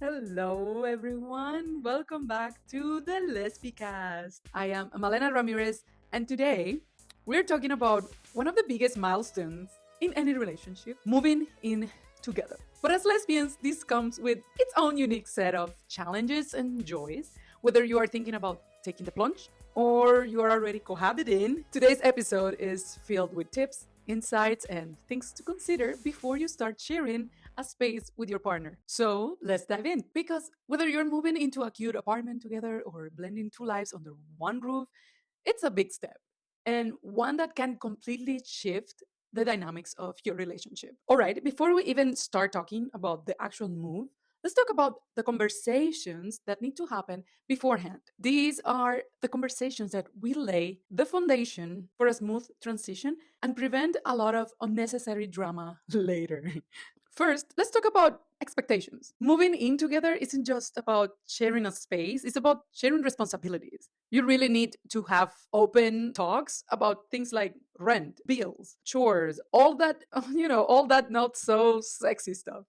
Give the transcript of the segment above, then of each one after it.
Hello, everyone. Welcome back to the Lesbicast. I am Malena Ramirez, and today we're talking about one of the biggest milestones in any relationship moving in together. But as lesbians, this comes with its own unique set of challenges and joys, whether you are thinking about taking the plunge or you are already cohabiting. Today's episode is filled with tips, insights, and things to consider before you start sharing a space with your partner. So let's dive in. Because whether you're moving into a cute apartment together or blending two lives under one roof, it's a big step and one that can completely shift the dynamics of your relationship. All right, before we even start talking about the actual move, let's talk about the conversations that need to happen beforehand. These are the conversations that will lay the foundation for a smooth transition and prevent a lot of unnecessary drama later. First, let's talk about expectations. Moving in together isn't just about sharing a space, it's about sharing responsibilities. You really need to have open talks about things like rent, bills, chores, all that, all that not so sexy stuff.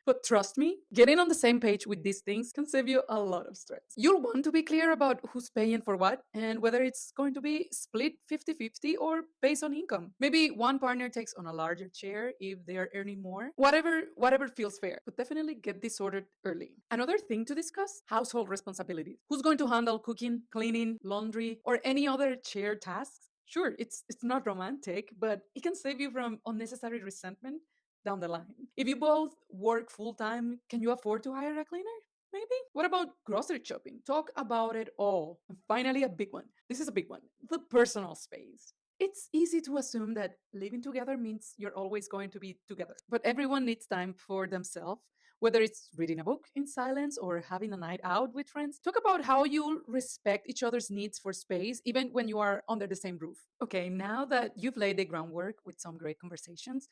But trust me, getting on the same page with these things can save you a lot of stress. You'll want to be clear about who's paying for what and whether it's going to be split 50-50 or based on income. Maybe one partner takes on a larger share if they're earning more. Whatever feels fair. But definitely get this sorted early. Another thing to discuss, household responsibilities. Who's going to handle cooking, cleaning, laundry, or any other shared tasks? Sure, it's not romantic, but it can save you from unnecessary resentment down the line. If you both work full time, can you afford to hire a cleaner? Maybe? What about grocery shopping? Talk about it all. And finally, a big one. This is a big one, the personal space. It's easy to assume that living together means you're always going to be together, but everyone needs time for themselves. Whether it's reading a book in silence or having a night out with friends, talk about how you respect each other's needs for space, even when you are under the same roof. Okay, now that you've laid the groundwork with some great conversations,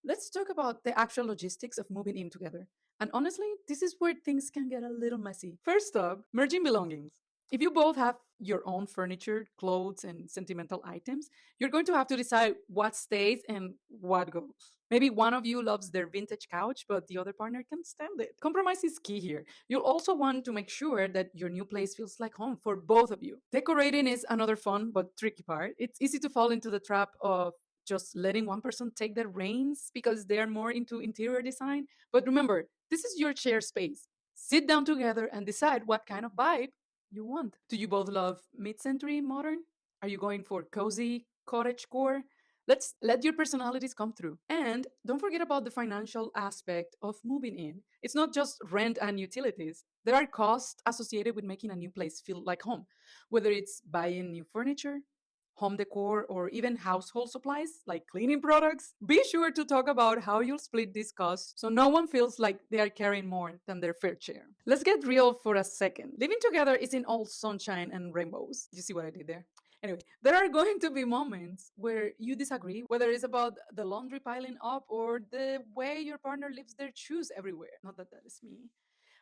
let's talk about the actual logistics of moving in together. And honestly, this is where things can get a little messy. First up, merging belongings. If you both have your own furniture, clothes, and sentimental items, you're going to have to decide what stays and what goes. Maybe one of you loves their vintage couch, but the other partner can stand it. Compromise is key here. You'll also want to make sure that your new place feels like home for both of you. Decorating is another fun but tricky part. It's easy to fall into the trap of just letting one person take the reins because they are more into interior design. But remember, this is your shared space. Sit down together and decide what kind of vibe you want. Do you both love mid century modern? Are you going for cozy cottage core? Let's let your personalities come through. And don't forget about the financial aspect of moving in. It's not just rent and utilities. There are costs associated with making a new place feel like home, whether it's buying new furniture, home decor, or even household supplies like cleaning products. Be sure to talk about how you'll split these costs so no one feels like they are carrying more than their fair share. Let's get real for a second. Living together isn't all sunshine and rainbows. You see what I did there? Anyway, there are going to be moments where you disagree, whether it's about the laundry piling up or the way your partner leaves their shoes everywhere. Not that that is me.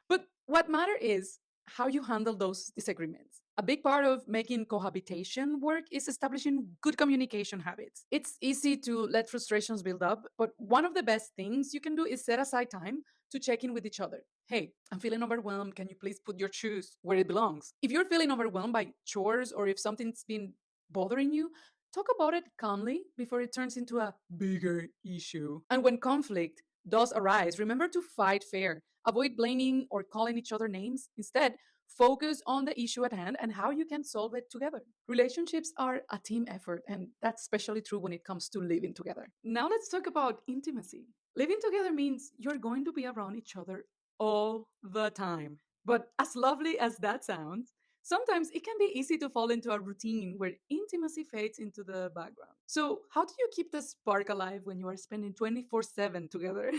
But what matter is how you handle those disagreements. A big part of making cohabitation work is establishing good communication habits. It's easy to let frustrations build up, but one of the best things you can do is set aside time to check in with each other. Hey, I'm feeling overwhelmed. Can you please put your shoes where it belongs? If you're feeling overwhelmed by chores or if something's been bothering you, talk about it calmly before it turns into a bigger issue. And when conflict does arise, remember to fight fair. Avoid blaming or calling each other names. Instead, focus on the issue at hand and how you can solve it together. Relationships are a team effort, and that's especially true when it comes to living together. Now, let's talk about intimacy. Living together means you're going to be around each other all the time. But as lovely as that sounds, sometimes it can be easy to fall into a routine where intimacy fades into the background. So, how do you keep the spark alive when you are spending 24/7 together?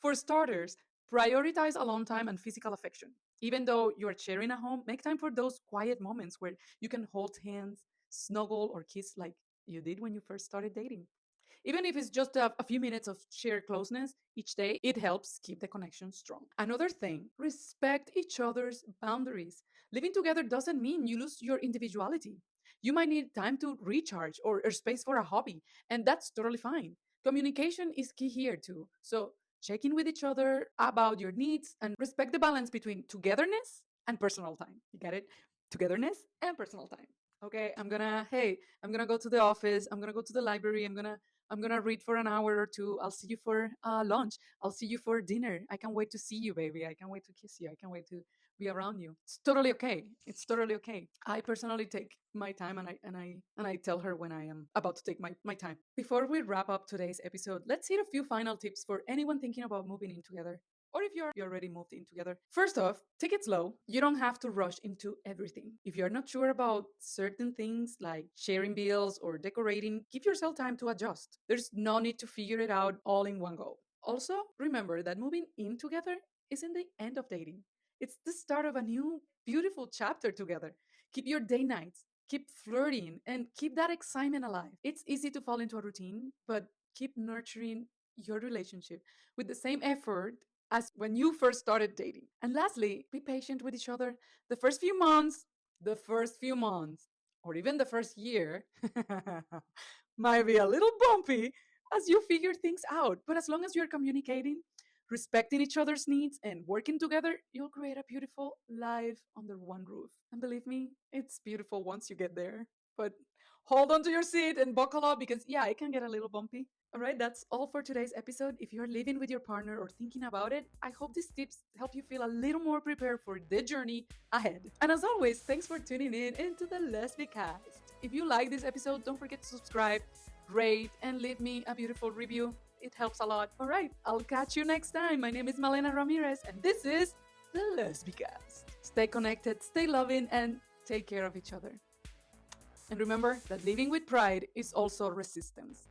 For starters, prioritize alone time and physical affection. Even though you're sharing a home, make time for those quiet moments where you can hold hands, snuggle, or kiss like you did when you first started dating. Even if it's just a few minutes of shared closeness each day, it helps keep the connection strong. Another thing, respect each other's boundaries. Living together doesn't mean you lose your individuality. You might need time to recharge or space for a hobby, and that's totally fine. Communication is key here too. So check in with each other about your needs, and respect the balance between togetherness and personal time. You get it? Togetherness and personal time. Okay, I'm gonna go to the office. I'm gonna go to the library. I'm gonna read for an hour or two. I'll see you for lunch. I'll see you for dinner. I can't wait to see you, baby. I can't wait to kiss you. I can't wait to be around you. It's totally okay. It's totally okay. I personally take my time, and I tell her when I am about to take my time. Before we wrap up today's episode, let's hit a few final tips for anyone thinking about moving in together, or if you already moved in together. First off, take it slow. You don't have to rush into everything. If you're not sure about certain things like sharing bills or decorating, give yourself time to adjust. There's no need to figure it out all in one go. Also, remember that moving in together isn't the end of dating. It's the start of a new, beautiful chapter together. Keep your day nights, keep flirting, and keep that excitement alive. It's easy to fall into a routine, but keep nurturing your relationship with the same effort as when you first started dating. And lastly, be patient with each other. The first few months, or even the first year might be a little bumpy as you figure things out. But as long as you're communicating, respecting each other's needs, and working together, you'll create a beautiful life under one roof. And believe me, it's beautiful once you get there. But hold on to your seat and buckle up because, yeah, it can get a little bumpy. All right, that's all for today's episode. If you're living with your partner or thinking about it, I hope these tips help you feel a little more prepared for the journey ahead. And as always, thanks for tuning in into the Lesbi Cast. If you like this episode, don't forget to subscribe, rate, and leave me a beautiful review. It helps a lot. All right, I'll catch you next time. My name is Malena Ramirez, and this is the Lesbi Cast. Stay connected, stay loving, and take care of each other. And remember that living with pride is also resistance.